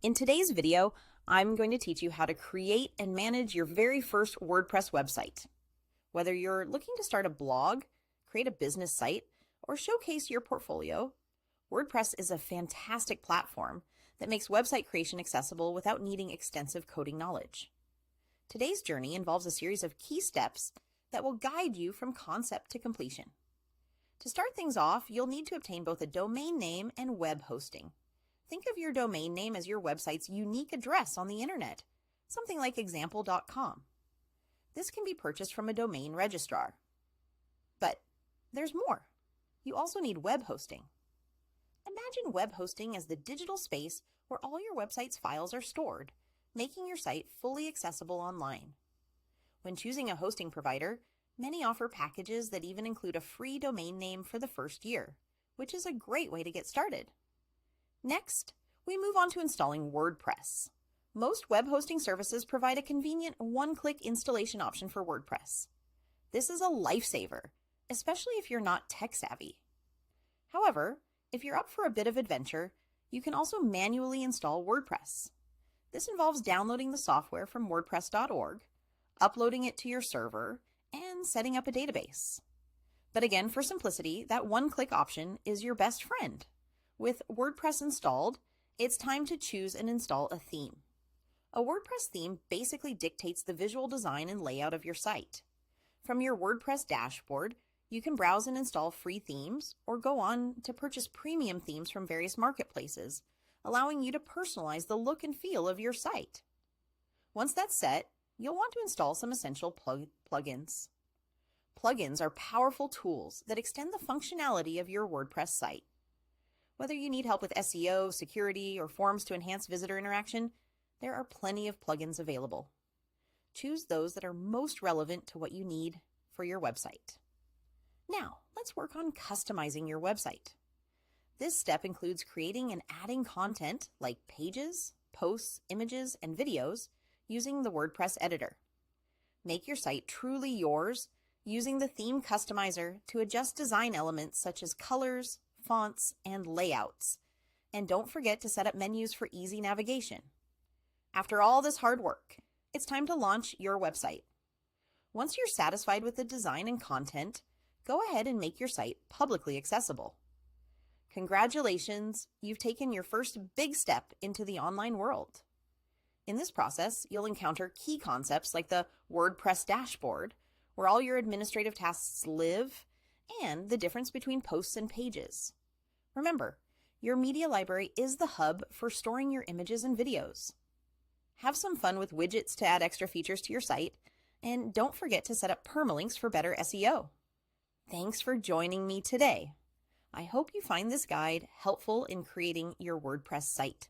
In today's video, I'm going to teach you how to create and manage your very first WordPress website. Whether you're looking to start a blog, create a business site, or showcase your portfolio, WordPress is a fantastic platform that makes website creation accessible without needing extensive coding knowledge. Today's journey involves a series of key steps that will guide you from concept to completion. To start things off, you'll need to obtain both a domain name and web hosting. Think of your domain name as your website's unique address on the internet, something like example.com. This can be purchased from a domain registrar. But there's more. You also need web hosting. Imagine web hosting as the digital space where all your website's files are stored, making your site fully accessible online. When choosing a hosting provider, many offer packages that even include a free domain name for the first year, which is a great way to get started. Next, we move on to installing WordPress. Most web hosting services provide a convenient one-click installation option for WordPress. This is a lifesaver, especially if you're not tech-savvy. However, if you're up for a bit of adventure, you can also manually install WordPress. This involves downloading the software from WordPress.org, uploading it to your server, and setting up a database. But again, for simplicity, that one-click option is your best friend. With WordPress installed, it's time to choose and install a theme. A WordPress theme basically dictates the visual design and layout of your site. From your WordPress dashboard, you can browse and install free themes or go on to purchase premium themes from various marketplaces, allowing you to personalize the look and feel of your site. Once that's set, you'll want to install some essential plugins. Plugins are powerful tools that extend the functionality of your WordPress site. Whether you need help with SEO, security, or forms to enhance visitor interaction, there are plenty of plugins available. Choose those that are most relevant to what you need for your website. Now, let's work on customizing your website. This step includes creating and adding content like pages, posts, images, and videos using the WordPress editor. Make your site truly yours using the theme customizer to adjust design elements such as colors, fonts, and layouts. And don't forget to set up menus for easy navigation. After all this hard work, it's time to launch your website. Once you're satisfied with the design and content, go ahead and make your site publicly accessible. Congratulations, you've taken your first big step into the online world. In this process, you'll encounter key concepts like the WordPress dashboard, where all your administrative tasks live, and the difference between posts and pages. Remember, your media library is the hub for storing your images and videos. Have some fun with widgets to add extra features to your site, and don't forget to set up permalinks for better SEO. Thanks for joining me today. I hope you find this guide helpful in creating your WordPress site.